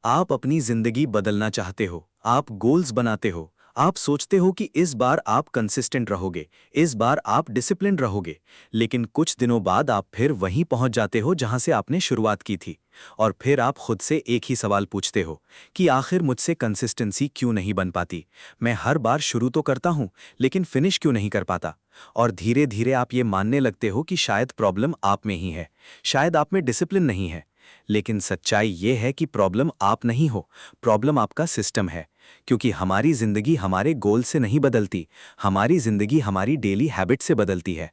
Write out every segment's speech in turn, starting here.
आप अपनी जिंदगी बदलना चाहते हो, आप गोल्स बनाते हो, आप सोचते हो कि इस बार आप कंसिस्टेंट रहोगे, इस बार आप डिसिप्लिन रहोगे, लेकिन कुछ दिनों बाद आप फिर वहीं पहुंच जाते हो जहां से आपने शुरुआत की थी। और फिर आप खुद से एक ही सवाल पूछते हो कि आखिर मुझसे कंसिस्टेंसी क्यों नहीं बन पाती। मैं हर बार शुरू तो करता हूं, लेकिन फिनिश क्यों नहीं कर पाता। और धीरे धीरे आप ये मानने लगते हो कि शायद प्रॉब्लम आप में ही है, शायद आप में डिसिप्लिन नहीं है। लेकिन सच्चाई ये है कि प्रॉब्लम आप नहीं हो, प्रॉब्लम आपका सिस्टम है। क्योंकि हमारी जिंदगी हमारे गोल से नहीं बदलती, हमारी जिंदगी हमारी डेली हैबिट से बदलती है।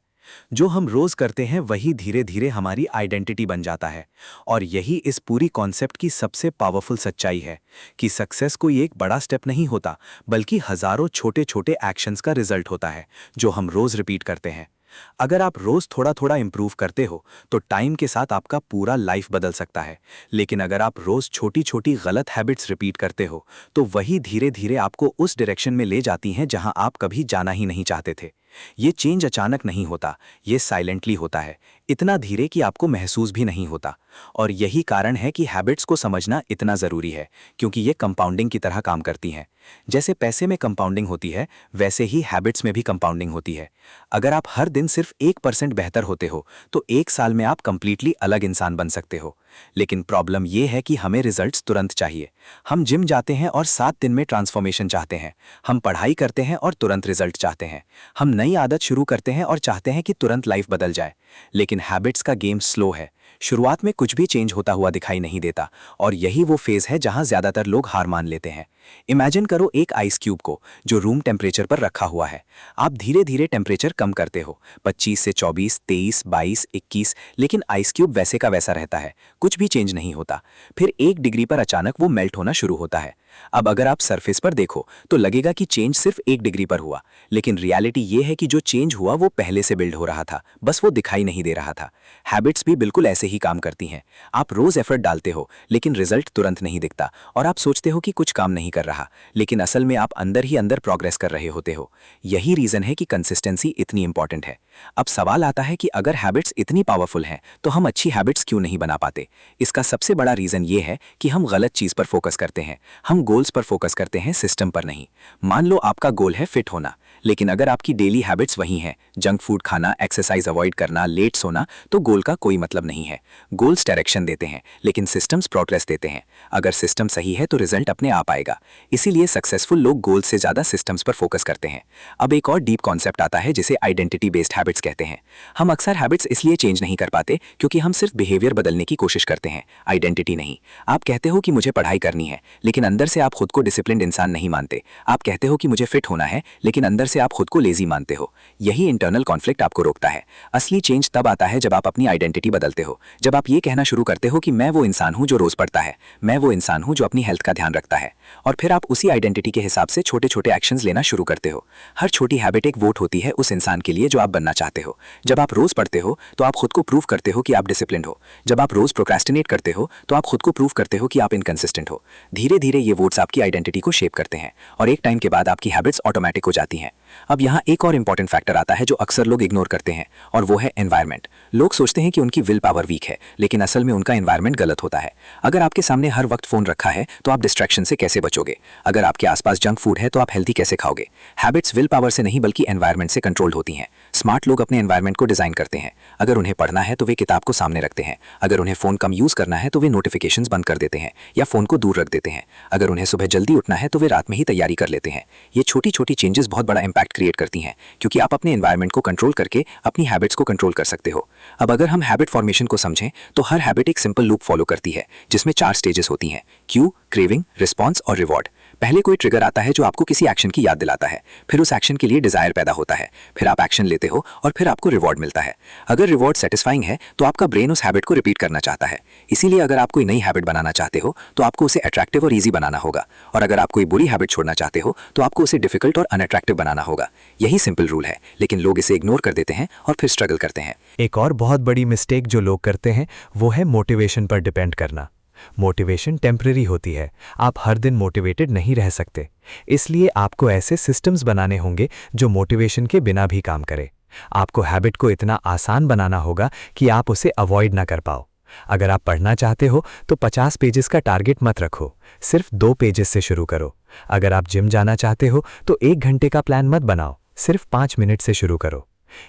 जो हम रोज करते हैं वही धीरे धीरे हमारी आइडेंटिटी बन जाता है। और यही इस पूरी कॉन्सेप्ट की सबसे पावरफुल सच्चाई है कि सक्सेस कोई एक बड़ा स्टेप नहीं होता, बल्कि हजारों छोटे छोटे एक्शंस का रिजल्ट होता है जो हम रोज रिपीट करते हैं। अगर आप रोज थोड़ा थोड़ा इंप्रूव करते हो तो टाइम के साथ आपका पूरा लाइफ बदल सकता है। लेकिन अगर आप रोज छोटी छोटी गलत हैबिट्स रिपीट करते हो तो वही धीरे धीरे आपको उस डायरेक्शन में ले जाती हैं जहां आप कभी जाना ही नहीं चाहते थे। ये चेंज अचानक नहीं होता, ये साइलेंटली होता है, इतना धीरे कि आपको महसूस भी नहीं होता। और यही कारण है कि हैबिट्स को समझना इतना ज़रूरी है, क्योंकि ये कंपाउंडिंग की तरह काम करती हैं। जैसे पैसे में कंपाउंडिंग होती है, वैसे ही हैबिट्स में भी कंपाउंडिंग होती है। अगर आप हर दिन सिर्फ 1% बेहतर होते हो तो 1 साल में आप कंप्लीटली अलग इंसान बन सकते हो। लेकिन प्रॉब्लम ये है कि हमें रिजल्ट्स तुरंत चाहिए। हम जिम जाते हैं और 7 दिन में ट्रांसफॉर्मेशन चाहते हैं। हम पढ़ाई करते हैं और तुरंत रिजल्ट चाहते हैं। हम नई आदत शुरू करते हैं और चाहते हैं कि तुरंत लाइफ बदल जाए। लेकिन हैबिट्स का गेम स्लो है। शुरुआत में कुछ भी चेंज होता हुआ दिखाई नहीं देता, और यही वो फेज है जहां ज्यादातर लोग हार मान लेते हैं। इमेजिन करो एक आइस क्यूब को जो रूम टेम्परेचर पर रखा हुआ है। आप धीरे धीरे टेम्परेचर कम करते हो, 25 से 24, 23, 22, 21, लेकिन आइस क्यूब वैसे का वैसा रहता है, कुछ भी चेंज नहीं होता। फिर 1 डिग्री पर अचानक वो मेल्ट होना शुरू होता है। अब अगर आप सरफेस पर देखो तो लगेगा कि चेंज सिर्फ 1 डिग्री पर हुआ, लेकिन रियलिटी ये है कि जो चेंज हुआ वो पहले से बिल्ड हो रहा था, बस वो दिखाई नहीं दे रहा था। हैबिट्स भी बिल्कुल ऐसे ही काम करती हैं। आप रोज एफर्ट डालते हो लेकिन रिजल्ट तुरंत नहीं दिखता, और आप सोचते हो कि कुछ काम नहीं कर रहा, लेकिन असल में आप अंदर ही अंदर प्रोग्रेस कर रहे होते हो। यही रीजन है कि कंसिस्टेंसी इतनी इंपॉर्टेंट है। अब सवाल आता है कि अगर हैबिट्स इतनी पावरफुल हैं तो हम अच्छी हैबिट्स क्यों नहीं बना पाते। इसका सबसे बड़ा रीजन ये है कि हम गलत चीज पर फोकस करते हैं। हम गोल्स पर फोकस करते हैं, सिस्टम पर नहीं। मान लो आपका गोल है फिट होना, लेकिन अगर आपकी डेली हैबिट्स वही हैं, जंक फूड खाना, एक्सरसाइज अवॉइड करना, लेट सोना, तो गोल का कोई मतलब नहीं है। गोल्स डायरेक्शन देते हैं, लेकिन सिस्टम्स प्रोग्रेस देते हैं। अगर सिस्टम सही है तो रिजल्ट अपने आप आएगा। इसीलिए सक्सेसफुल लोग गोल्स से ज्यादा सिस्टम्स पर फोकस करते हैं। अब एक और डीप कॉन्सेप्ट आता है जिसे आइडेंटिटी बेस्ड हैबिट्स कहते हैं। हम अक्सर हैबिट्स इसलिए चेंज नहीं कर पाते क्योंकि हम सिर्फ बिहेवियर बदलने की कोशिश करते हैं, आइडेंटिटी नहीं। आप कहते हो कि मुझे पढ़ाई करनी है, लेकिन अंदर से आप खुद को डिसिप्लिन्ड इंसान नहीं मानते। आप कहते हो कि मुझे फिट होना है, लेकिन अंदर से आप खुद को लेजी मानते हो। यही इंटरनल कॉन्फ्लिक्ट आपको रोकता है। असली चेंज तब आता है जब आप अपनी आइडेंटिटी बदलते हो, जब आप ये कहना शुरू करते हो कि मैं वो इंसान हूं जो रोज पढ़ता है, मैं वो इंसान हूं जो अपनी हेल्थ का ध्यान रखता है। और फिर आप उसी आइडेंटिटी के हिसाब से छोटे छोटे एक्शंस लेना शुरू करते हो। हर छोटी हैबिट एक वोट होती है उस इंसान के लिए जो आप बनना चाहते हो। जब आप रोज पढ़ते हो तो आप खुद को प्रूव करते हो कि आप डिसिप्लिन्ड हो। जब आप रोज प्रोक्रेस्टिनेट करते हो तो आप खुद को प्रूव करते हो कि आप इनकंसिस्टेंट हो। धीरे धीरे ये वोट्स आपकी आइडेंटिटी को शेप करते हैं, और एक टाइम के बाद आपकी हैबिट्स ऑटोमेटिक हो जाती हैं। अब यहाँ एक और इंपॉर्टेंट फैक्टर आता है जो अक्सर लोग इग्नोर करते हैं, और वो है एनवायरनमेंट। लोग सोचते हैं कि उनकी विल पावर वीक है, लेकिन असल में उनका एनवायरनमेंट गलत होता है। अगर आपके सामने हर वक्त फोन रखा है तो आप डिस्ट्रैक्शन से कैसे बचोगे। अगर आपके आसपास जंक फूड है तो आप हेल्थी कैसे खाओगे। हैबिट्स विल पावर से नहीं बल्कि एनवायरनमेंट से कंट्रोल्ड होती हैं। स्मार्ट लोग अपने एनवायरनमेंट को डिजाइन करते हैं। अगर उन्हें पढ़ना है तो वे किताब को सामने रखते हैं। अगर उन्हें फोन कम यूज करना है तो वे नोटिफिकेशंस बंद कर देते हैं या फोन को दूर रख देते हैं। अगर उन्हें सुबह जल्दी उठना है तो वे रात में ही तैयारी कर लेते हैं। ये छोटी छोटी चेंजेस बहुत बड़ा इंपैक्ट क्रिएट करती हैं, क्योंकि आप अपने एनवायरनमेंट को कंट्रोल करके अपनी हैबिट्स को कंट्रोल कर सकते हो। अब अगर हम हैबिट फॉर्मेशन को समझें तो हर हैबिट एक सिंपल लूप फॉलो करती है जिसमें 4 स्टेजेस होती हैं: क्यू, क्रेविंग, रिस्पॉन्स और रिवॉर्ड। पहले कोई ट्रिगर आता है जो आपको किसी एक्शन की याद दिलाता है, फिर उस एक्शन के लिए डिजायर पैदा होता है, फिर आप एक्शन लेते हो और फिर आपको रिवॉर्ड मिलता है। अगर रिवॉर्ड सेटिस्फाइंग है तो आपका ब्रेन उस हैबिट को रिपीट करना चाहता है। इसीलिए अगर आप कोई नई हैबिट बनाना चाहते हो तो आपको उसे अट्रैक्टिव और ईजी बनाना होगा, और अगर आप कोई बुरी हैबिट छोड़ना चाहते हो तो आपको उसे डिफिकल्ट और अनअट्रैक्टिव बनाना होगा। यही सिंपल रूल है, लेकिन लोग इसे इग्नोर कर देते हैं और फिर स्ट्रगल करते हैं। एक और बहुत बड़ी मिस्टेक जो लोग करते हैं वो है मोटिवेशन पर डिपेंड करना। मोटिवेशन टेम्परेरी होती है, आप हर दिन मोटिवेटेड नहीं रह सकते। इसलिए आपको ऐसे सिस्टम्स बनाने होंगे जो मोटिवेशन के बिना भी काम करे। आपको हैबिट को इतना आसान बनाना होगा कि आप उसे अवॉइड ना कर पाओ। अगर आप पढ़ना चाहते हो तो 50 पेजेस का टारगेट मत रखो, सिर्फ 2 पेजेस से शुरू करो। अगर आप जिम जाना चाहते हो तो 1 घंटे का प्लान मत बनाओ, सिर्फ 5 मिनट से शुरू करो।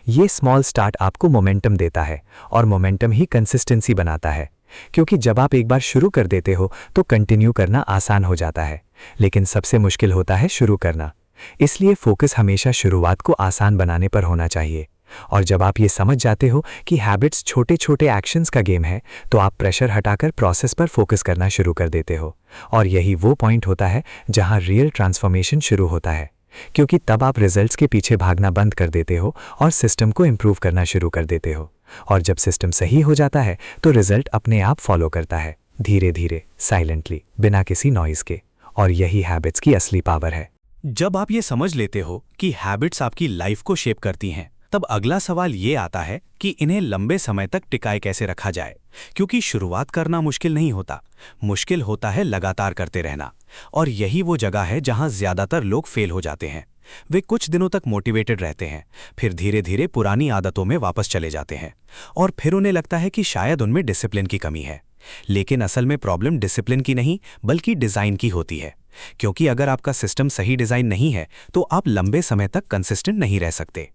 ये स्मॉल स्टार्ट आपको मोमेंटम देता है और मोमेंटम ही कंसिस्टेंसी बनाता है, क्योंकि जब आप एक बार शुरू कर देते हो तो कंटिन्यू करना आसान हो जाता है, लेकिन सबसे मुश्किल होता है शुरू करना। इसलिए फोकस हमेशा शुरुआत को आसान बनाने पर होना चाहिए। और जब आप ये समझ जाते हो कि हैबिट्स छोटे छोटे एक्शंस का गेम है, तो आप प्रेशर हटाकर प्रोसेस पर फोकस करना शुरू कर देते हो। और यही वो पॉइंट होता है जहां रियल ट्रांसफॉर्मेशन शुरू होता है, क्योंकि तब आप रिजल्ट्स के पीछे भागना बंद कर देते हो और सिस्टम को इम्प्रूव करना शुरू कर देते हो। और जब सिस्टम सही हो जाता है तो रिजल्ट अपने आप फॉलो करता है, धीरे धीरे, साइलेंटली, बिना किसी नॉइज के। और यही हैबिट्स की असली पावर है। जब आप ये समझ लेते हो कि हैबिट्स आपकी लाइफ को शेप करती हैं, तब अगला सवाल ये आता है कि इन्हें लंबे समय तक टिकाए कैसे रखा जाए। क्योंकि शुरुआत करना मुश्किल नहीं होता, मुश्किल होता है लगातार करते रहना। और यही वो जगह है जहां ज्यादातर लोग फेल हो जाते हैं। वे कुछ दिनों तक मोटिवेटेड रहते हैं, फिर धीरे धीरे पुरानी आदतों में वापस चले जाते हैं, और फिर उन्हें लगता है कि शायद उनमें डिसिप्लिन की कमी है। लेकिन असल में प्रॉब्लम डिसिप्लिन की नहीं, बल्कि डिजाइन की होती है। क्योंकि अगर आपका सिस्टम सही डिजाइन नहीं है तो आप लंबे समय तक कंसिस्टेंट नहीं रह सकते।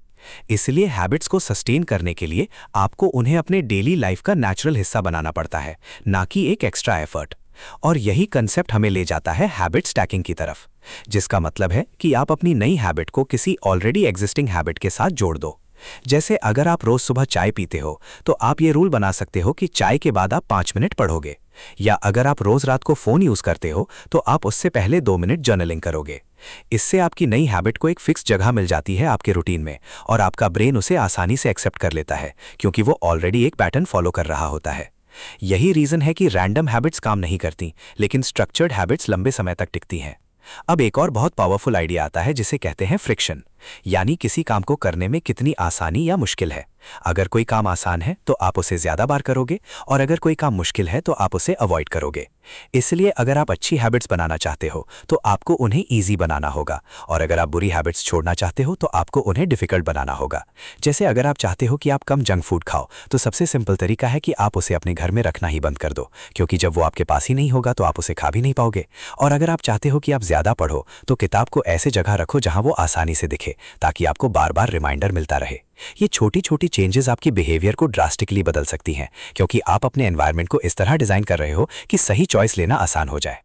इसलिए हैबिट्स को सस्टेन करने के लिए आपको उन्हें अपने डेली लाइफ का नेचुरल हिस्सा बनाना पड़ता है, ना कि एक एक्स्ट्रा एफर्ट। और यही कंसेप्ट हमें ले जाता है हैबिट स्टैकिंग की तरफ, जिसका मतलब है कि आप अपनी नई हैबिट को किसी ऑलरेडी एग्जिस्टिंग हैबिट के साथ जोड़ दो। जैसे अगर आप रोज सुबह चाय पीते हो तो आप ये रूल बना सकते हो कि चाय के बाद आप 5 मिनट पढ़ोगे। या अगर आप रोज रात को फोन यूज करते हो तो आप उससे पहले 2 मिनट जर्नलिंग करोगे। इससे आपकी नई हैबिट को एक फिक्स जगह मिल जाती है आपके रूटीन में, और आपका ब्रेन उसे आसानी से एक्सेप्ट कर लेता है, क्योंकि वो ऑलरेडी एक पैटर्न फॉलो कर रहा होता है। यही रीजन है कि रैंडम हैबिट्स काम नहीं करती, लेकिन स्ट्रक्चर्ड हैबिट्स लंबे समय तक टिकती हैं। अब एक और बहुत पावरफुल आइडिया आता है जिसे कहते हैं फ्रिक्शन, यानी किसी काम को करने में कितनी आसानी या मुश्किल है। अगर कोई काम आसान है तो आप उसे ज्यादा बार करोगे, और अगर कोई काम मुश्किल है तो आप उसे अवॉइड करोगे। इसलिए अगर आप अच्छी हैबिट्स बनाना चाहते हो तो आपको उन्हें ईजी बनाना होगा, और अगर आप बुरी हैबिट्स छोड़ना चाहते हो तो आपको उन्हें डिफिकल्ट बनाना होगा। जैसे अगर आप चाहते हो कि आप कम जंक फूड खाओ तो सबसे सिंपल तरीका है कि आप उसे अपने घर में रखना ही बंद कर दो, क्योंकि जब वो आपके पास ही नहीं होगा तो आप उसे खा भी नहीं पाओगे। और अगर आप चाहते हो कि आप ज्यादा पढ़ो तो किताब को ऐसे जगह रखो जहां वो आसानी से दिखे, ताकि आपको बार बार रिमाइंडर मिलता रहे। ये छोटी छोटी चेंजेस आपकी बिहेवियर को ड्रास्टिकली बदल सकती हैं, क्योंकि आप अपने एनवायरनमेंट को इस तरह डिजाइन कर रहे हो कि सही चॉइस लेना आसान हो जाए।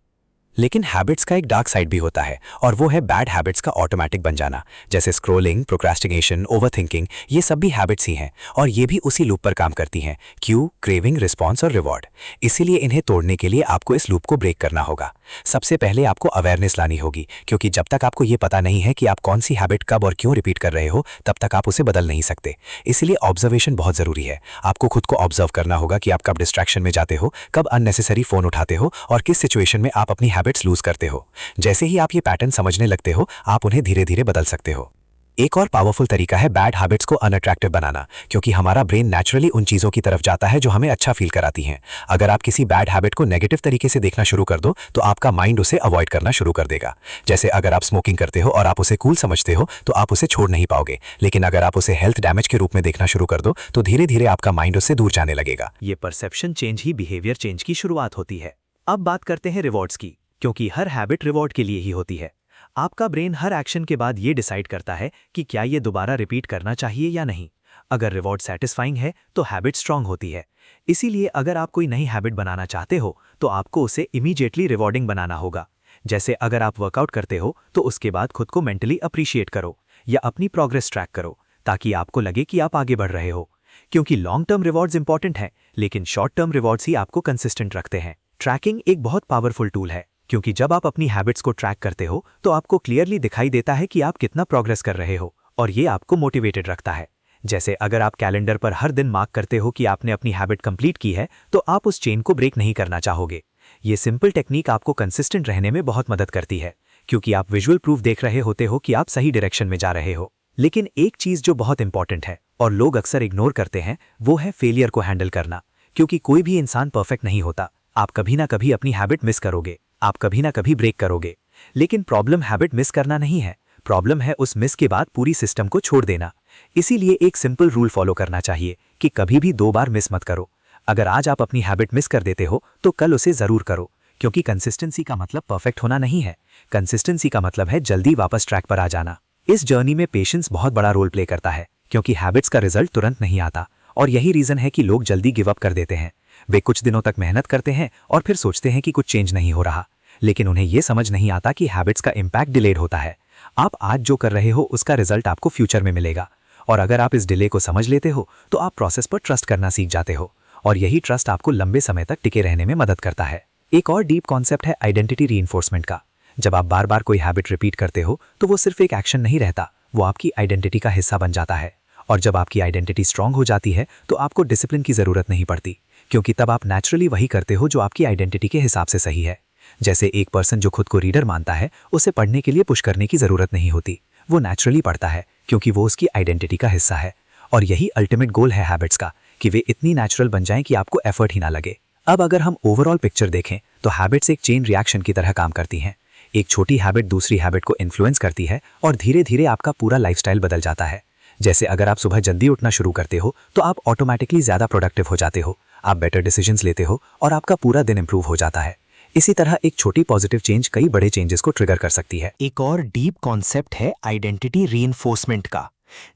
लेकिन हैबिट्स का एक डार्क साइड भी होता है, और वो है बैड हैबिट्स का ऑटोमेटिक बन जाना। जैसे स्क्रोलिंग, प्रोक्रास्टिनेशन, ओवरथिंकिंग, ये सब भी हैबिट्स ही हैं, और ये भी उसी लूप पर काम करती हैं, क्यू, क्रेविंग, रिस्पॉन्स और रिवॉर्ड। इसीलिए इन्हें तोड़ने के लिए आपको इस लूप को ब्रेक करना होगा। सबसे पहले आपको अवेयरनेस लानी होगी, क्योंकि जब तक आपको ये पता नहीं है कि आप कौन सी हैबिट कब और क्यों रिपीट कर रहे हो, तब तक आप उसे बदल नहीं सकते। इसलिए ऑब्जर्वेशन बहुत जरूरी है। आपको खुद को ऑब्जर्व करना होगा कि आप कब डिस्ट्रैक्शन में जाते हो, कब अननेसेसरी फोन उठाते हो, और किस सिचुएशन में आप अपनी हैबिट्स लूज करते हो। जैसे ही आप ये पैटर्न समझने लगते हो, आप उन्हें धीरे धीरे बदल सकते हो। एक और पावरफुल तरीका है बैड हैबिट्स को अनअट्रैक्टिव बनाना, क्योंकि हमारा ब्रेन नेचुरली उन चीजों की तरफ जाता है जो हमें अच्छा फील कराती हैं। अगर आप किसी बैड हैबिट को नेगेटिव तरीके से देखना शुरू कर दो तो आपका माइंड उसे अवॉइड करना शुरू कर देगा। जैसे अगर आप स्मोकिंग करते हो और आप उसे कूल समझते हो तो आप उसे छोड़ नहीं पाओगे, लेकिन अगर आप उसे हेल्थ डैमेज के रूप में देखना शुरू कर दो तो धीरे धीरे आपका माइंड उससे दूर जाने लगेगा। ये परसेप्शन चेंज ही बिहेवियर चेंज की शुरुआत होती है। अब बात करते हैं रिवॉर्ड्स की, क्योंकि हर हैबिट रिवॉर्ड के लिए ही होती है। आपका ब्रेन हर एक्शन के बाद ये डिसाइड करता है कि क्या ये दोबारा रिपीट करना चाहिए या नहीं। अगर रिवॉर्ड सैटिस्फाइंग है तो हैबिट स्ट्रांग होती है। इसीलिए अगर आप कोई नई हैबिट बनाना चाहते हो तो आपको उसे इमीडिएटली रिवॉर्डिंग बनाना होगा। जैसे अगर आप वर्कआउट करते हो तो उसके बाद खुद को मेंटली अप्रिशिएट करो या अपनी प्रोग्रेस ट्रैक करो, ताकि आपको लगे कि आप आगे बढ़ रहे हो। क्योंकि लॉन्ग टर्म रिवॉर्ड्स इंपॉर्टेंट हैं, लेकिन शॉर्ट टर्म रिवॉर्ड्स ही आपको कंसिस्टेंट रखते हैं। ट्रैकिंग एक बहुत पावरफुल टूल है, क्योंकि जब आप अपनी हैबिट्स को ट्रैक करते हो तो आपको क्लियरली दिखाई देता है कि आप कितना प्रोग्रेस कर रहे हो, और ये आपको मोटिवेटेड रखता है। जैसे अगर आप कैलेंडर पर हर दिन मार्क करते हो कि आपने अपनी हैबिट कंप्लीट की है, तो आप उस चेन को ब्रेक नहीं करना चाहोगे। ये सिंपल टेक्निक आपको कंसिस्टेंट रहने में बहुत मदद करती है, क्योंकि आप विजुअल प्रूफ देख रहे होते हो कि आप सही डायरेक्शन में जा रहे हो। लेकिन एक चीज जो बहुत इंपॉर्टेंट है और लोग अक्सर इग्नोर करते हैं, वो है फेलियर को हैंडल करना। क्योंकि कोई भी इंसान परफेक्ट नहीं होता। आप कभी ना कभी अपनी हैबिट मिस करोगे, आप कभी ना कभी ब्रेक करोगे। लेकिन प्रॉब्लम हैबिट मिस करना नहीं है, प्रॉब्लम है उस मिस के बाद पूरी सिस्टम को छोड़ देना। इसीलिए एक सिंपल रूल फॉलो करना चाहिए कि कभी भी 2 बार मिस मत करो। अगर आज आप अपनी हैबिट मिस कर देते हो तो कल उसे जरूर करो, क्योंकि कंसिस्टेंसी का मतलब परफेक्ट होना नहीं है। कंसिस्टेंसी का मतलब है जल्दी वापस ट्रैक पर आ जाना। इस जर्नी में पेशेंस बहुत बड़ा रोल प्ले करता है, क्योंकि हैबिट्स का रिजल्ट तुरंत नहीं आता, और यही रीजन है कि लोग जल्दी गिव अप कर देते हैं। वे कुछ दिनों तक मेहनत करते हैं और फिर सोचते हैं कि कुछ चेंज नहीं हो रहा, लेकिन उन्हें यह समझ नहीं आता कि हैबिट्स का इम्पैक्ट डिलेड होता है। आप आज जो कर रहे हो उसका रिजल्ट आपको फ्यूचर में मिलेगा, और अगर आप इस डिले को समझ लेते हो तो आप प्रोसेस पर ट्रस्ट करना सीख जाते हो, और यही ट्रस्ट आपको लंबे समय तक टिके रहने में मदद करता है। एक और डीप कॉन्सेप्ट है आइडेंटिटी रीइंफोर्समेंट का। जब आप बार बार कोई हैबिट रिपीट करते हो तो वो सिर्फ एक एक्शन नहीं रहता, वो आपकी आइडेंटिटी का हिस्सा बन जाता है। और जब आपकी आइडेंटिटी स्ट्रांग हो जाती है तो आपको डिसिप्लिन की जरूरत नहीं पड़ती, क्योंकि तब आप नेचुरली वही करते हो जो आपकी आइडेंटिटी के हिसाब से सही है। जैसे एक पर्सन जो खुद को रीडर मानता है, उसे पढ़ने के लिए पुश करने की जरूरत नहीं होती, वो नेचुरली पढ़ता है क्योंकि वो उसकी आइडेंटिटी का हिस्सा है। और यही अल्टीमेट गोल है हैबिट्स का, कि वे इतनी नेचुरल बन जाएं कि आपको एफर्ट ही ना लगे। अब अगर हम ओवरऑल पिक्चर देखें तो हैबिट्स एक चेन रिएक्शन की तरह काम करती हैं। एक छोटी हैबिट दूसरी हैबिट को इन्फ्लुएंस करती है और धीरे धीरे आपका पूरा लाइफस्टाइल बदल जाता है। जैसे अगर आप सुबह जल्दी उठना शुरू करते हो तो आप ऑटोमेटिकली ज्यादा प्रोडक्टिव हो जाते हो, आप बेटर डिसीजंस लेते हो और आपका पूरा दिन इंप्रूव हो जाता है। इसी तरह एक छोटी पॉजिटिव चेंज कई बड़े चेंजेस को ट्रिगर कर सकती है। एक और डीप कॉन्सेप्ट है आइडेंटिटी रीइंफोर्समेंट का।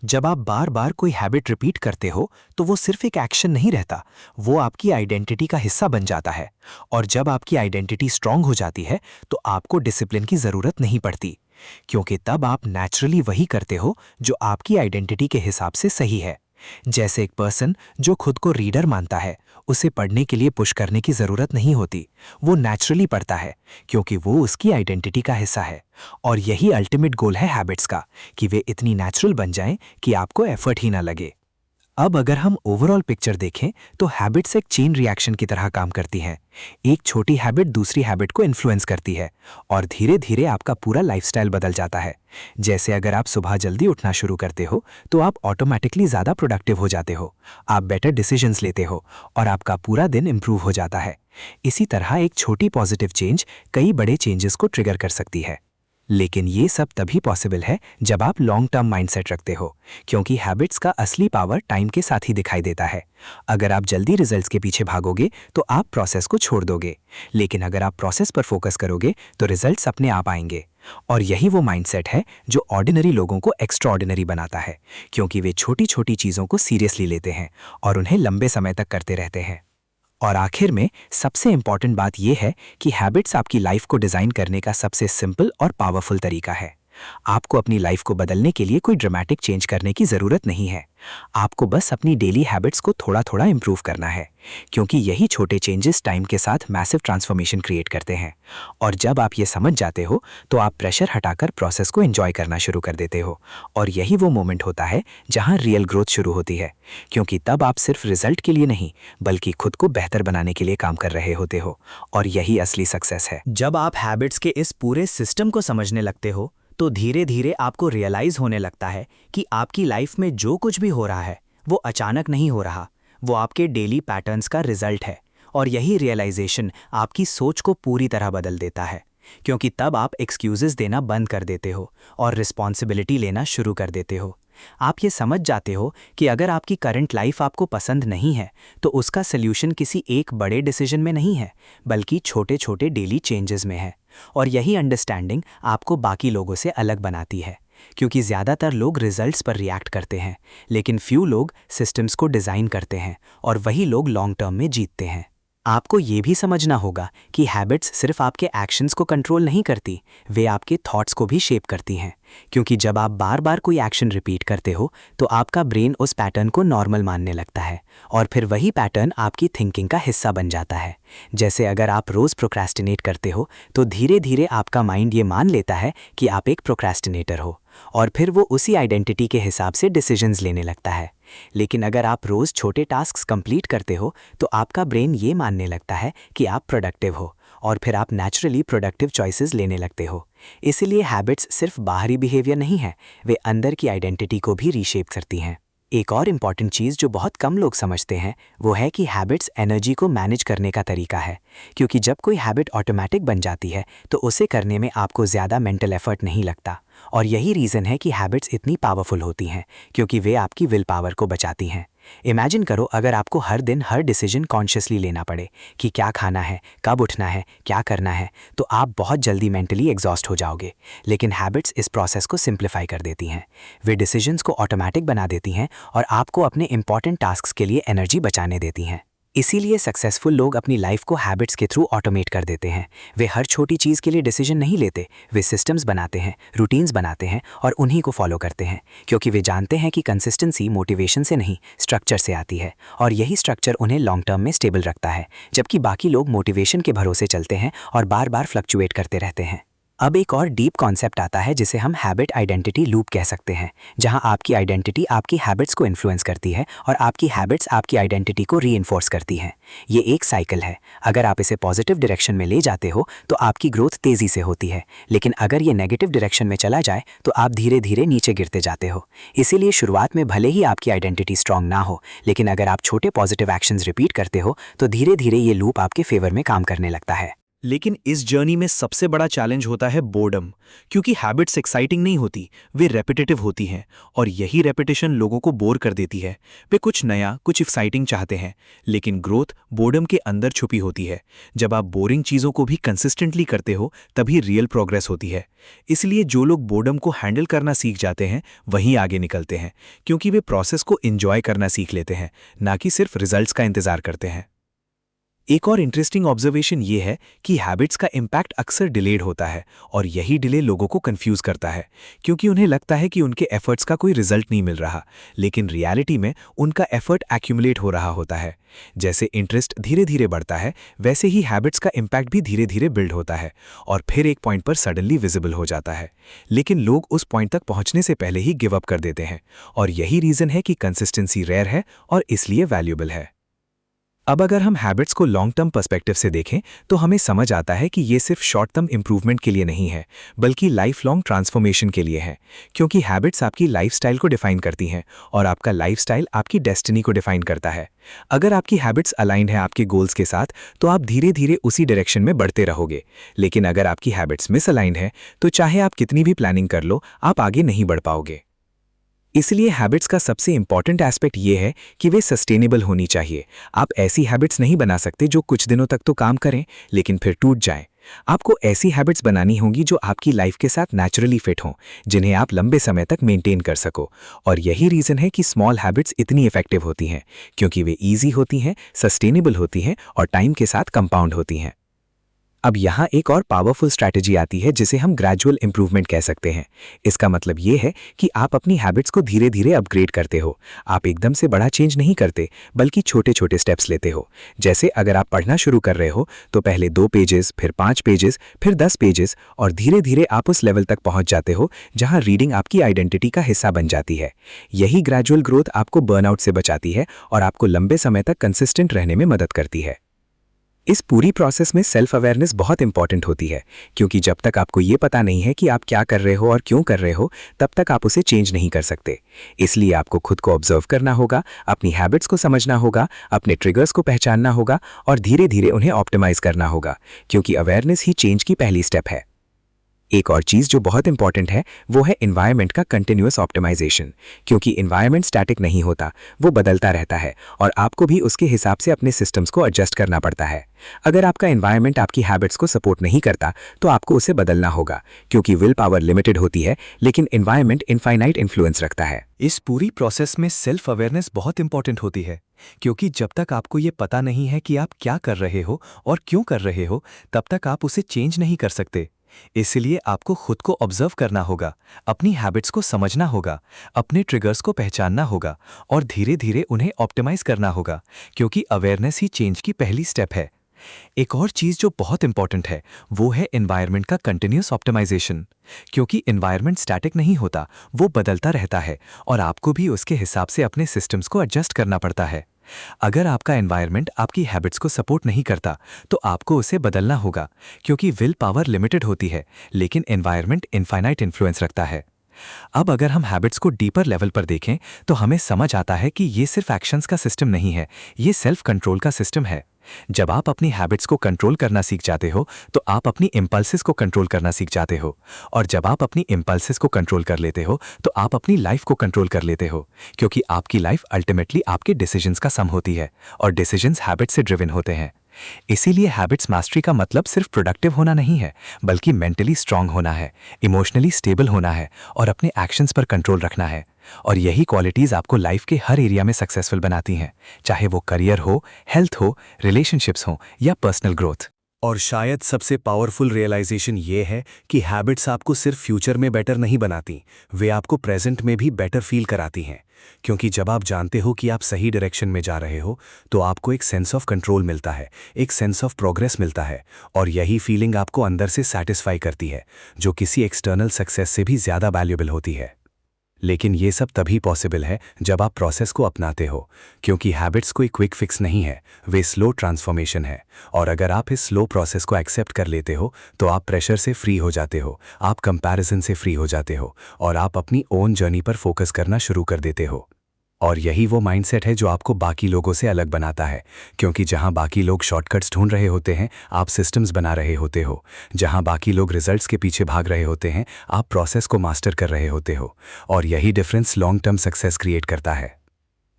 जब आप बार बार कोई हैबिट रिपीट करते हो तो वो सिर्फ एक एक्शन नहीं रहता, वो आपकी आइडेंटिटी का हिस्सा बन जाता है। और जब आपकी आइडेंटिटी स्ट्रांग हो जाती है तो आपको डिसिप्लिन की जरूरत नहीं पड़ती, क्योंकि तब आप नेचुरली वही करते हो जो आपकी आइडेंटिटी के हिसाब से सही है। जैसे एक पर्सन जो खुद को रीडर मानता है, उसे पढ़ने के लिए पुश करने की जरूरत नहीं होती, वो नेचुरली पढ़ता है क्योंकि वो उसकी आइडेंटिटी का हिस्सा है। और यही अल्टीमेट गोल है हैबिट्स का, कि वे इतनी नेचुरल बन जाएं कि आपको एफर्ट ही ना लगे। अब अगर हम ओवरऑल पिक्चर देखें तो हैबिट्स एक चेन रिएक्शन की तरह काम करती हैं। एक छोटी हैबिट दूसरी हैबिट को इन्फ्लुएंस करती है और धीरे धीरे आपका पूरा लाइफस्टाइल बदल जाता है। जैसे अगर आप सुबह जल्दी उठना शुरू करते हो तो आप ऑटोमेटिकली ज़्यादा प्रोडक्टिव हो जाते हो, आप बेटर डिसीजंस लेते हो और आपका पूरा दिन इंप्रूव हो जाता है। इसी तरह एक छोटी पॉजिटिव चेंज कई बड़े चेंजेस को ट्रिगर कर सकती है। लेकिन ये सब तभी पॉसिबल है जब आप लॉन्ग टर्म माइंडसेट रखते हो, क्योंकि हैबिट्स का असली पावर टाइम के साथ ही दिखाई देता है। अगर आप जल्दी रिजल्ट्स के पीछे भागोगे तो आप प्रोसेस को छोड़ दोगे, लेकिन अगर आप प्रोसेस पर फोकस करोगे तो रिजल्ट्स अपने आप आएंगे। और यही वो माइंडसेट है जो ऑर्डिनरी लोगों को एक्स्ट्रा ऑर्डिनरी बनाता है, क्योंकि वे छोटी छोटी चीज़ों को सीरियसली लेते हैं और उन्हें लंबे समय तक करते रहते हैं। और आखिर में सबसे इंपॉर्टेंट बात यह है कि हैबिट्स आपकी लाइफ को डिज़ाइन करने का सबसे सिंपल और पावरफुल तरीका है। आपको अपनी लाइफ को बदलने के लिए कोई ड्रामेटिक चेंज करने की ज़रूरत नहीं है, आपको बस अपनी डेली हैबिट्स को थोड़ा थोड़ा इंप्रूव करना है, क्योंकि यही छोटे चेंजेस टाइम के साथ मैसिव ट्रांसफॉर्मेशन क्रिएट करते हैं। और जब आप ये समझ जाते हो तो आप प्रेशर हटाकर प्रोसेस को एंजॉय करना शुरू कर देते हो, और यही वो मोमेंट होता है जहां रियल ग्रोथ शुरू होती है, क्योंकि तब आप सिर्फ रिजल्ट के लिए नहीं बल्कि खुद को बेहतर बनाने के लिए काम कर रहे होते हो, और यही असली सक्सेस है। जब आप हैबिट्स के इस पूरे सिस्टम को समझने लगते हो तो धीरे धीरे आपको रियलाइज होने लगता है कि आपकी लाइफ में जो कुछ भी हो रहा है वो अचानक नहीं हो रहा, वो आपके डेली पैटर्न्स का रिजल्ट है। और यही रियलाइजेशन आपकी सोच को पूरी तरह बदल देता है, क्योंकि तब आप एक्सक्यूजेस देना बंद कर देते हो और रिस्पॉन्सिबिलिटी लेना शुरू कर देते हो। आप ये समझ जाते हो कि अगर आपकी करंट लाइफ आपको पसंद नहीं है तो उसका सल्यूशन किसी एक बड़े डिसीजन में नहीं है, बल्कि छोटे छोटे डेली चेंजेस में है। और यही अंडरस्टैंडिंग आपको बाकी लोगों से अलग बनाती है, क्योंकि ज़्यादातर लोग रिजल्ट्स पर रिएक्ट करते हैं, लेकिन फ्यू लोग सिस्टम्स को डिज़ाइन करते हैं, और वही लोग लॉन्ग टर्म में जीतते हैं। आपको ये भी समझना होगा कि हैबिट्स सिर्फ आपके एक्शंस को कंट्रोल नहीं करती, वे आपके थॉट्स को भी शेप करती हैं, क्योंकि जब आप बार बार कोई एक्शन रिपीट करते हो तो आपका ब्रेन उस पैटर्न को नॉर्मल मानने लगता है, और फिर वही पैटर्न आपकी थिंकिंग का हिस्सा बन जाता है। जैसे अगर आप रोज़ प्रोक्रेस्टिनेट करते हो तो धीरे धीरे आपका माइंड ये मान लेता है कि आप एक प्रोक्रेस्टिनेटर हो, और फिर वो उसी आइडेंटिटी के हिसाब से डिसीजंस लेने लगता है। लेकिन अगर आप रोज़ छोटे टास्क्स कंप्लीट करते हो तो आपका ब्रेन ये मानने लगता है कि आप प्रोडक्टिव हो, और फिर आप नेचुरली प्रोडक्टिव चॉइसेस लेने लगते हो। इसीलिए हैबिट्स सिर्फ बाहरी बिहेवियर नहीं है, वे अंदर की आइडेंटिटी को भी रीशेप करती हैं। एक और इम्पॉर्टेंट चीज़ जो बहुत कम लोग समझते हैं वो है कि हैबिट्स एनर्जी को मैनेज करने का तरीका है, क्योंकि जब कोई हैबिट ऑटोमेटिक बन जाती है तो उसे करने में आपको ज़्यादा मेंटल एफर्ट नहीं लगता, और यही रीज़न है कि हैबिट्स इतनी पावरफुल होती हैं, क्योंकि वे आपकी विल पावर को बचाती हैं। इमेजिन करो अगर आपको हर दिन हर डिसीजन कॉन्शियसली लेना पड़े कि क्या खाना है, कब उठना है, क्या करना है, तो आप बहुत जल्दी मेंटली एग्जॉस्ट हो जाओगे। लेकिन हैबिट्स इस प्रोसेस को सिंप्लीफाई कर देती हैं। वे डिसीजंस को ऑटोमेटिक बना देती हैं और आपको अपने इंपॉर्टेंट टास्क्स के लिए एनर्जी बचाने देती हैं। इसीलिए सक्सेसफुल लोग अपनी लाइफ को हैबिट्स के थ्रू ऑटोमेट कर देते हैं। वे हर छोटी चीज़ के लिए डिसीजन नहीं लेते, वे सिस्टम्स बनाते हैं, रूटीन्स बनाते हैं और उन्हीं को फॉलो करते हैं, क्योंकि वे जानते हैं कि कंसिस्टेंसी मोटिवेशन से नहीं, स्ट्रक्चर से आती है, और यही स्ट्रक्चर उन्हें लॉन्ग टर्म में स्टेबल रखता है, जबकि बाकी लोग मोटिवेशन के भरोसे चलते हैं और बार बार फ्लक्चुएट करते रहते हैं। अब एक और डीप कॉन्सेप्ट आता है जिसे हम हैबिट आइडेंटिटी लूप कह सकते हैं, जहां आपकी आइडेंटिटी आपकी हैबिट्स को इन्फ्लुएंस करती है और आपकी हैबिट्स आपकी आइडेंटिटी को रीइंफोर्स करती हैं। ये एक साइकिल है। अगर आप इसे पॉजिटिव डायरेक्शन में ले जाते हो तो आपकी ग्रोथ तेज़ी से होती है, लेकिन अगर ये नेगेटिव डायरेक्शन में चला जाए तो आप धीरे धीरे नीचे गिरते जाते हो। इसीलिए शुरुआत में भले ही आपकी आइडेंटिटी स्ट्रांग ना हो, लेकिन अगर आप छोटे पॉजिटिव एक्शंस रिपीट करते हो तो धीरे धीरे ये लूप आपके फेवर में काम करने लगता है। लेकिन इस जर्नी में सबसे बड़ा चैलेंज होता है बोर्डम, क्योंकि हैबिट्स एक्साइटिंग नहीं होती, वे रेपिटेटिव होती हैं, और यही रेपिटेशन लोगों को बोर कर देती है। वे कुछ नया, कुछ एक्साइटिंग चाहते हैं, लेकिन ग्रोथ बोर्डम के अंदर छुपी होती है। जब आप बोरिंग चीज़ों को भी कंसिस्टेंटली करते हो तभी रियल प्रोग्रेस होती है। इसलिए जो लोग बोर्डम को हैंडल करना सीख जाते हैं वहीं आगे निकलते हैं, क्योंकि वे प्रोसेस को एंजॉय करना सीख लेते हैं, ना कि सिर्फ रिजल्ट्स का इंतजार करते हैं। एक और इंटरेस्टिंग ऑब्जर्वेशन ये है कि हैबिट्स का इम्पैक्ट अक्सर डिलेड होता है, और यही डिले लोगों को कंफ्यूज करता है, क्योंकि उन्हें लगता है कि उनके एफर्ट्स का कोई रिजल्ट नहीं मिल रहा, लेकिन रियलिटी में उनका एफर्ट एक्यूमुलेट हो रहा होता है। जैसे इंटरेस्ट धीरे धीरे बढ़ता है, वैसे ही हैबिट्स का इम्पैक्ट भी धीरे धीरे बिल्ड होता है, और फिर एक पॉइंट पर सडनली विजिबल हो जाता है। लेकिन लोग उस पॉइंट तक पहुंचने से पहले ही गिव अप कर देते हैं, और यही रीज़न है कि कंसिस्टेंसी रेयर है और इसलिए वैल्यूएबल है। अब अगर हम हैबिट्स को लॉन्ग टर्म पर्सपेक्टिव से देखें तो हमें समझ आता है कि ये सिर्फ शॉर्ट टर्म इंप्रूवमेंट के लिए नहीं है, बल्कि लाइफ लॉन्ग ट्रांसफॉर्मेशन के लिए है, क्योंकि हैबिट्स आपकी लाइफस्टाइल को डिफाइन करती हैं और आपका लाइफस्टाइल आपकी डेस्टिनी को डिफाइन करता है। अगर आपकी हैबिट्स अलाइंड है आपके गोल्स के साथ तो आप धीरे धीरे उसी डायरेक्शन में बढ़ते रहोगे, लेकिन अगर आपकी हैबिट्स मिसअलाइंड है तो चाहे आप कितनी भी प्लानिंग कर लो, आप आगे नहीं बढ़ पाओगे। इसलिए हैबिट्स का सबसे इंपॉर्टेंट एस्पेक्ट ये है कि वे सस्टेनेबल होनी चाहिए। आप ऐसी हैबिट्स नहीं बना सकते जो कुछ दिनों तक तो काम करें लेकिन फिर टूट जाएं। आपको ऐसी हैबिट्स बनानी होंगी जो आपकी लाइफ के साथ नेचुरली फिट हों, जिन्हें आप लंबे समय तक मेंटेन कर सको। और यही रीज़न है कि स्मॉल हैबिट्स इतनी इफेक्टिव होती हैं, क्योंकि वे ईजी होती हैं, सस्टेनेबल होती हैं और टाइम के साथ कंपाउंड होती हैं। अब यहाँ एक और पावरफुल स्ट्रैटेजी आती है जिसे हम ग्रेजुअल इंप्रूवमेंट कह सकते हैं। इसका मतलब ये है कि आप अपनी हैबिट्स को धीरे धीरे अपग्रेड करते हो। आप एकदम से बड़ा चेंज नहीं करते, बल्कि छोटे छोटे स्टेप्स लेते हो। जैसे अगर आप पढ़ना शुरू कर रहे हो तो पहले 2 पेजेस, फिर 5 पेजेस, फिर 10 पेजेस, और धीरे धीरे आप उस लेवल तक पहुंच जाते हो जहां रीडिंग आपकी आइडेंटिटी का हिस्सा बन जाती है। यही ग्रेजुअल ग्रोथ आपको बर्नआउट से बचाती है और आपको लंबे समय तक कंसिस्टेंट रहने में मदद करती है। इस पूरी प्रोसेस में सेल्फ अवेयरनेस बहुत इंपॉर्टेंट होती है, क्योंकि जब तक आपको ये पता नहीं है कि आप क्या कर रहे हो और क्यों कर रहे हो, तब तक आप उसे चेंज नहीं कर सकते। इसलिए आपको खुद को ऑब्जर्व करना होगा, अपनी हैबिट्स को समझना होगा, अपने ट्रिगर्स को पहचानना होगा और धीरे धीरे उन्हें ऑप्टिमाइज करना होगा, क्योंकि अवेयरनेस ही चेंज की पहली स्टेप है। एक और चीज़ जो बहुत इंपॉर्टेंट है वो है एनवायरनमेंट का कंटिन्यूअस ऑप्टिमाइजेशन, क्योंकि एनवायरनमेंट स्टैटिक नहीं होता, वो बदलता रहता है और आपको भी उसके हिसाब से अपने सिस्टम्स को एडजस्ट करना पड़ता है। अगर आपका एनवायरनमेंट आपकी हैबिट्स को सपोर्ट नहीं करता तो आपको उसे बदलना होगा, क्योंकि विल पावर लिमिटेड होती है लेकिन एनवायरनमेंट इनफाइनाइट इन्फ्लुएंस रखता है। इस पूरी प्रोसेस में सेल्फ अवेयरनेस बहुत इंपॉर्टेंट होती है, क्योंकि जब तक आपको ये पता नहीं है कि आप क्या कर रहे हो और क्यों कर रहे हो, तब तक आप उसे चेंज नहीं कर सकते। इसलिए आपको खुद को ऑब्जर्व करना होगा, अपनी हैबिट्स को समझना होगा, अपने ट्रिगर्स को पहचानना होगा और धीरे धीरे उन्हें ऑप्टिमाइज करना होगा, क्योंकि अवेयरनेस ही चेंज की पहली स्टेप है। एक और चीज़ जो बहुत इंपॉर्टेंट है वो है एनवायरनमेंट का कंटिन्यूअस ऑप्टिमाइजेशन, क्योंकि एनवायरनमेंट स्टैटिक नहीं होता, वो बदलता रहता है और आपको भी उसके हिसाब से अपने सिस्टम्स को एडजस्ट करना पड़ता है। अगर आपका एनवायरनमेंट आपकी हैबिट्स को सपोर्ट नहीं करता तो आपको उसे बदलना होगा, क्योंकि विल पावर लिमिटेड होती है लेकिन एनवायरनमेंट इनफाइनाइट इन्फ्लुएंस रखता है। अब अगर हम हैबिट्स को डीपर लेवल पर देखें तो हमें समझ आता है कि ये सिर्फ एक्शंस का सिस्टम नहीं है, ये सेल्फ कंट्रोल का सिस्टम है। जब आप अपनी हैबिट्स को कंट्रोल करना सीख जाते हो तो आप अपनी इम्पल्सेस को कंट्रोल करना सीख जाते हो, और जब आप अपनी इम्पल्सेस को कंट्रोल कर लेते हो तो आप अपनी लाइफ को कंट्रोल कर लेते हो, क्योंकि आपकी लाइफ अल्टीमेटली आपके डिसीजंस का सम होती है और डिसीजंस हैबिट से ड्रिवन होते हैं। इसीलिए हैबिट्स मास्टरी का मतलब सिर्फ प्रोडक्टिव होना नहीं है, बल्कि मेंटली स्ट्रांग होना है, इमोशनली स्टेबल होना है और अपने एक्शंस पर कंट्रोल रखना है। और यही क्वालिटीज आपको लाइफ के हर एरिया में सक्सेसफुल बनाती हैं, चाहे वो करियर हो, हेल्थ हो, रिलेशनशिप्स हो या पर्सनल ग्रोथ। और शायद सबसे पावरफुल रियलाइजेशन ये है कि हैबिट्स आपको सिर्फ फ्यूचर में बेटर नहीं बनाती, वे आपको प्रेजेंट में भी बेटर फील कराती हैं। क्योंकि जब आप जानते हो कि आप सही डायरेक्शन में जा रहे हो तो आपको एक सेंस ऑफ कंट्रोल मिलता है, एक सेंस ऑफ प्रोग्रेस मिलता है, और यही फीलिंग आपको अंदर से सेटिस्फाई करती है, जो किसी एक्सटर्नल सक्सेस से भी ज़्यादा वैल्यूएबल होती है। लेकिन ये सब तभी पॉसिबल है जब आप प्रोसेस को अपनाते हो, क्योंकि हैबिट्स कोई क्विक फिक्स नहीं है, वे स्लो ट्रांसफॉर्मेशन है। और अगर आप इस स्लो प्रोसेस को एक्सेप्ट कर लेते हो तो आप प्रेशर से फ्री हो जाते हो, आप कंपैरिजन से फ्री हो जाते हो और आप अपनी ओन जर्नी पर फोकस करना शुरू कर देते हो। और यही वो माइंडसेट है जो आपको बाकी लोगों से अलग बनाता है, क्योंकि जहां बाकी लोग शॉर्टकट्स ढूंढ रहे होते हैं आप सिस्टम्स बना रहे होते हो, जहां बाकी लोग रिजल्ट्स के पीछे भाग रहे होते हैं आप प्रोसेस को मास्टर कर रहे होते हो। और यही difference long term success create करता है।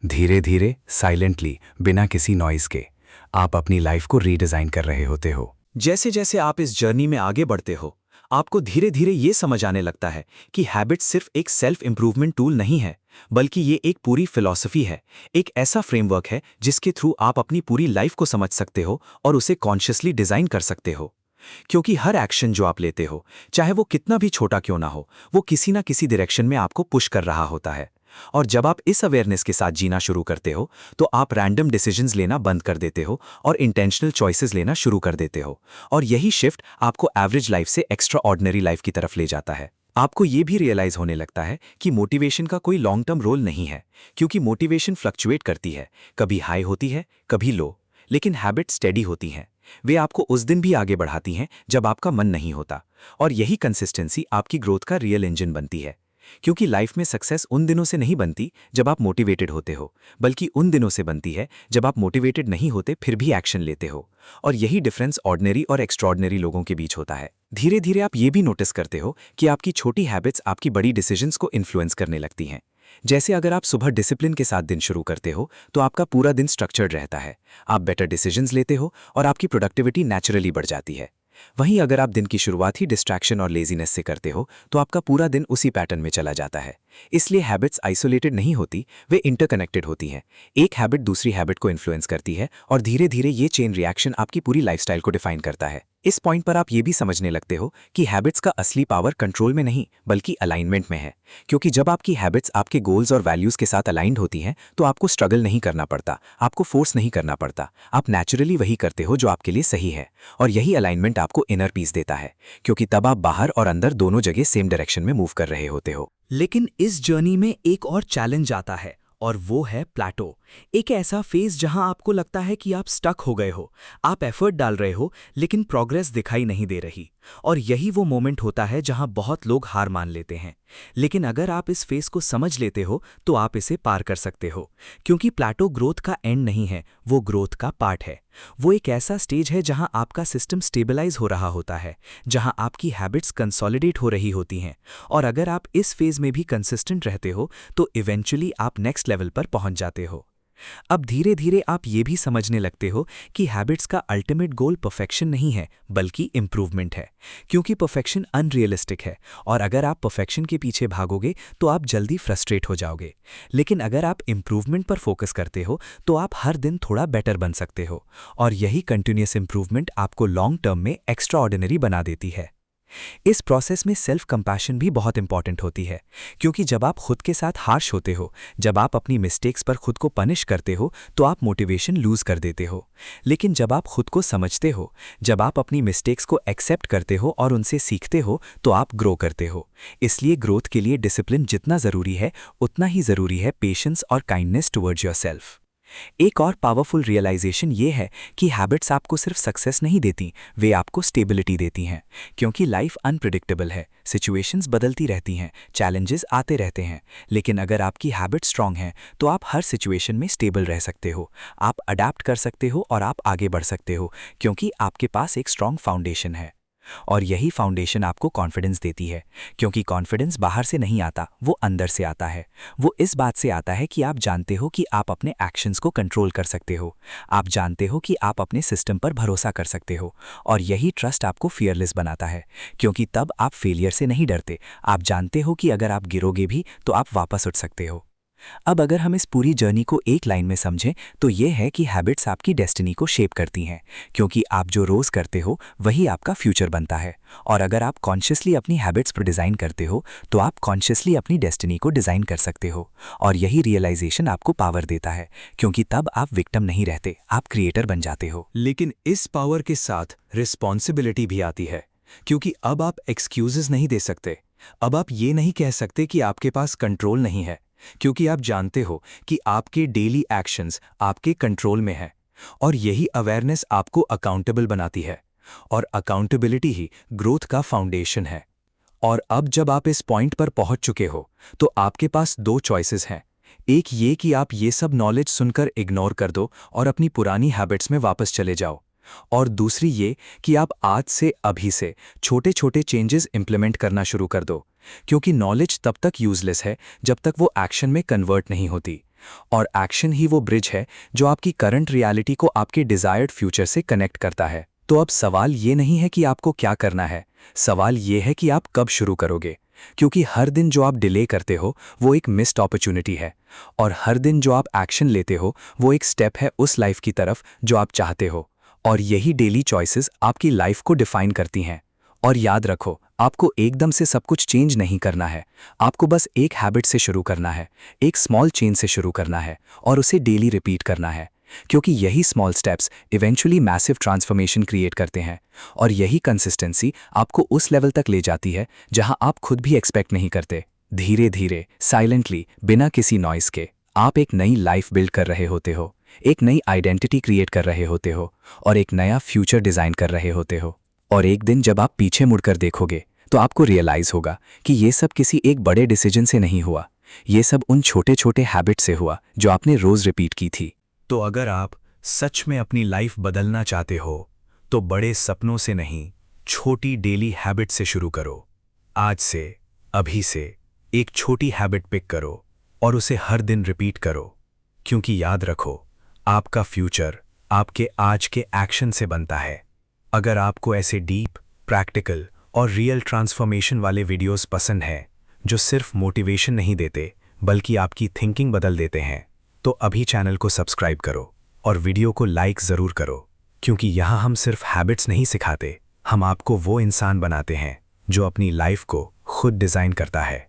धीरे धीरे, साइलेंटली, बिना किसी नॉइज के आप अपनी लाइफ को रीडिज़ाइन कर रहे होते हो। जैसे जैसे आप इस जर्नी में आगे बढ़ते हो, आपको धीरे धीरे ये समझ आने लगता है कि हैबिट सिर्फ एक सेल्फ इंप्रूवमेंट टूल नहीं है, बल्कि ये एक पूरी फिलॉसफी है, एक ऐसा फ्रेमवर्क है जिसके थ्रू आप अपनी पूरी लाइफ को समझ सकते हो और उसे कॉन्शियसली डिजाइन कर सकते हो। क्योंकि हर एक्शन जो आप लेते हो, चाहे वो कितना भी छोटा क्यों ना हो, वो किसी ना किसी डायरेक्शन में आपको पुश कर रहा होता है। और जब आप इस अवेयरनेस के साथ जीना शुरू करते हो तो आप रैंडम डिसीजंस लेना बंद कर देते हो और इंटेंशनल चॉइसेस लेना शुरू कर देते हो। और यही शिफ्ट आपको एवरेज लाइफ से एक्स्ट्रा ऑर्डिनरी लाइफ की तरफ ले जाता है। आपको ये भी रियलाइज होने लगता है कि मोटिवेशन का कोई लॉन्ग टर्म रोल नहीं है, क्योंकि मोटिवेशन फ्लक्चुएट करती है, कभी हाई होती है, कभी लो, लेकिन हैबिट स्टेडी होती हैं। वे आपको उस दिन भी आगे बढ़ाती हैं जब आपका मन नहीं होता। और यही कंसिस्टेंसी आपकी ग्रोथ का रियल इंजन बनती है, क्योंकि लाइफ में सक्सेस उन दिनों से नहीं बनती जब आप मोटिवेटेड होते हो, बल्कि उन दिनों से बनती है जब आप मोटिवेटेड नहीं होते फिर भी एक्शन लेते हो। और यही डिफरेंस ऑर्डिनरी और एक्स्ट्राऑर्डिनरी लोगों के बीच होता है। धीरे धीरे आप ये भी नोटिस करते हो कि आपकी छोटी हैबिट्स आपकी बड़ी डिसीजंस को इन्फ्लुएंस करने लगती हैं। जैसे अगर आप सुबह डिसिप्लिन के साथ दिन शुरू करते हो तो आपका पूरा दिन स्ट्रक्चर्ड रहता है, आप बेटर डिसीजंस लेते हो और आपकी प्रोडक्टिविटी नेचुरली बढ़ जाती है। वहीं अगर आप दिन की शुरुआत ही डिस्ट्रैक्शन और लेजीनेस से करते हो तो आपका पूरा दिन उसी पैटर्न में चला जाता है। इसलिए हैबिट्स आइसोलेटेड नहीं होती, वे इंटरकनेक्टेड होती हैं। एक हैबिट दूसरी हैबिट को इन्फ्लुएंस करती है और धीरे धीरे ये चेन रिएक्शन आपकी पूरी लाइफस्टाइल को डिफाइन करता है। इस पॉइंट पर आप ये भी समझने लगते हो कि हैबिट्स का असली पावर कंट्रोल में नहीं बल्कि अलाइनमेंट में है, क्योंकि जब आपकी हैबिट्स आपके गोल्स और वैल्यूज के साथ अलाइंड होती हैं तो आपको स्ट्रगल नहीं करना पड़ता, आपको फोर्स नहीं करना पड़ता, आप नेचुरली वही करते हो जो आपके लिए सही है। और यही अलाइनमेंट आपको इनर पीस देता है, क्योंकि तब आप बाहर और अंदर दोनों जगह सेम डायरेक्शन में मूव कर रहे होते हो। लेकिन इस जर्नी में एक और चैलेंज आता है, और वो है प्लेटो। एक ऐसा फेज जहां आपको लगता है कि आप स्टक हो गए हो, आप एफर्ट डाल रहे हो लेकिन प्रोग्रेस दिखाई नहीं दे रही। और यही वो मोमेंट होता है जहां बहुत लोग हार मान लेते हैं। लेकिन अगर आप इस फेज को समझ लेते हो तो आप इसे पार कर सकते हो, क्योंकि प्लेटो ग्रोथ का एंड नहीं है, वो ग्रोथ का पार्ट है। वो एक ऐसा स्टेज है जहां आपका सिस्टम स्टेबलाइज हो रहा होता है, जहां आपकी हैबिट्स कंसोलिडेट हो रही होती हैं। और अगर आप इस फेज में भी कंसिस्टेंट रहते हो तो इवेंचुअली आप नेक्स्ट लेवल पर पहुंच जाते हो। अब धीरे धीरे आप ये भी समझने लगते हो कि हैबिट्स का अल्टीमेट गोल परफेक्शन नहीं है बल्कि इंप्रूवमेंट है, क्योंकि परफेक्शन अनरियलिस्टिक है और अगर आप परफेक्शन के पीछे भागोगे तो आप जल्दी फ्रस्ट्रेट हो जाओगे। लेकिन अगर आप इंप्रूवमेंट पर फोकस करते हो तो आप हर दिन थोड़ा बेटर बन सकते हो, और यही कंटिन्यूअस इंप्रूवमेंट आपको लॉन्ग टर्म में एक्स्ट्रा ऑर्डिनरी बना देती है। इस प्रोसेस में सेल्फ कंपैशन भी बहुत इंपॉर्टेंट होती है, क्योंकि जब आप खुद के साथ हार्श होते हो, जब आप अपनी मिस्टेक्स पर खुद को पनिश करते हो तो आप मोटिवेशन लूज कर देते हो। लेकिन जब आप खुद को समझते हो, जब आप अपनी मिस्टेक्स को एक्सेप्ट करते हो और उनसे सीखते हो तो आप ग्रो करते हो। इसलिए ग्रोथ के लिए डिसिप्लिन जितना ज़रूरी है उतना ही ज़रूरी है पेशेंस और काइंडनेस टुवर्ड्स योरसेल्फ। एक और पावरफुल रियलाइजेशन ये है कि हैबिट्स आपको सिर्फ सक्सेस नहीं देती, वे आपको स्टेबिलिटी देती हैं। क्योंकि लाइफ अनप्रिडिक्टेबल है, सिचुएशंस बदलती रहती हैं, चैलेंजेस आते रहते हैं। लेकिन अगर आपकी हैबिट स्ट्रांग है तो आप हर सिचुएशन में स्टेबल रह सकते हो, आप अडैप्ट कर सकते हो और आप आगे बढ़ सकते हो, क्योंकि आपके पास एक स्ट्रांग फाउंडेशन है। और यही फाउंडेशन आपको कॉन्फिडेंस देती है, क्योंकि कॉन्फिडेंस बाहर से नहीं आता, वो अंदर से आता है। वो इस बात से आता है कि आप जानते हो कि आप अपने एक्शंस को कंट्रोल कर सकते हो, आप जानते हो कि आप अपने सिस्टम पर भरोसा कर सकते हो। और यही ट्रस्ट आपको फियरलेस बनाता है, क्योंकि तब आप फेलियर से नहीं डरते, आप जानते हो कि अगर आप गिरोगे भी तो आप वापस उठ सकते हो। अब अगर हम इस पूरी जर्नी को एक लाइन में समझें तो ये है कि हैबिट्स आपकी डेस्टिनी को शेप करती हैं, क्योंकि आप जो रोज़ करते हो वही आपका फ्यूचर बनता है। और अगर आप कॉन्शियसली अपनी हैबिट्स पर डिज़ाइन करते हो तो आप कॉन्शियसली अपनी डेस्टिनी को डिज़ाइन कर सकते हो। और यही रियलाइजेशन आपको पावर देता है, क्योंकि तब आप विक्टिम नहीं रहते, आप क्रिएटर बन जाते हो। लेकिन इस पावर के साथ रिस्पॉन्सिबिलिटी भी आती है, क्योंकि अब आप एक्सक्यूजेस नहीं दे सकते। अब आप ये नहीं कह सकते कि आपके पास कंट्रोल नहीं है, क्योंकि आप जानते हो कि आपके डेली एक्शंस आपके कंट्रोल में है। और यही अवेयरनेस आपको अकाउंटेबल बनाती है, और अकाउंटेबिलिटी ही ग्रोथ का फाउंडेशन है। और अब जब आप इस पॉइंट पर पहुंच चुके हो तो आपके पास दो चॉइसेस हैं। एक ये कि आप ये सब नॉलेज सुनकर इग्नोर कर दो और अपनी पुरानी हैबिट्स में वापस चले जाओ, और दूसरी ये कि आप आज से अभी से छोटे छोटे चेंजेस इंप्लीमेंट करना शुरू कर दो, क्योंकि नॉलेज तब तक यूजलेस है जब तक वो एक्शन में कन्वर्ट नहीं होती। और एक्शन ही वो ब्रिज है जो आपकी करंट रियलिटी को आपके डिजायर्ड फ्यूचर से कनेक्ट करता है। तो अब सवाल ये नहीं है कि आपको क्या करना है, सवाल ये है कि आप कब शुरू करोगे। क्योंकि हर दिन जो आप डिले करते हो वो एक मिस्ड अपॉर्चुनिटी है, और हर दिन जो आप एक्शन लेते हो वो एक स्टेप है उस लाइफ की तरफ जो आप चाहते हो। और यही डेली चॉइसेस आपकी लाइफ को डिफाइन करती हैं। और याद रखो, आपको एकदम से सब कुछ चेंज नहीं करना है, आपको बस एक हैबिट से शुरू करना है, एक स्मॉल चेंज से शुरू करना है, और उसे डेली रिपीट करना है। क्योंकि यही small steps eventually massive transformation create करते हैं, और यही कंसिस्टेंसी आपको उस लेवल तक ले जाती है जहां आप खुद भी एक्सपेक्ट नहीं करते। धीरे धीरे, साइलेंटली, बिना किसी नॉइस के आप एक नई लाइफ बिल्ड कर रहे होते हो, एक नई आइडेंटिटी क्रिएट कर रहे होते हो, और एक नया फ्यूचर डिजाइन कर रहे होते हो। और एक दिन जब आप पीछे मुड़कर देखोगे तो आपको रियलाइज होगा कि ये सब किसी एक बड़े डिसीजन से नहीं हुआ, ये सब उन छोटे छोटे हैबिट से हुआ जो आपने रोज रिपीट की थी। तो अगर आप सच में अपनी लाइफ बदलना चाहते हो तो बड़े सपनों से नहीं, छोटी डेली हैबिट से शुरू करो। आज से, अभी से एक छोटी हैबिट पिक करो और उसे हर दिन रिपीट करो, क्योंकि याद रखो, आपका फ्यूचर आपके आज के एक्शन से बनता है। अगर आपको ऐसे डीप, प्रैक्टिकल और रियल ट्रांसफॉर्मेशन वाले वीडियोस पसंद हैं जो सिर्फ मोटिवेशन नहीं देते बल्कि आपकी थिंकिंग बदल देते हैं, तो अभी चैनल को सब्सक्राइब करो और वीडियो को लाइक ज़रूर करो, क्योंकि यहाँ हम सिर्फ हैबिट्स नहीं सिखाते, हम आपको वो इंसान बनाते हैं जो अपनी लाइफ को खुद डिज़ाइन करता है।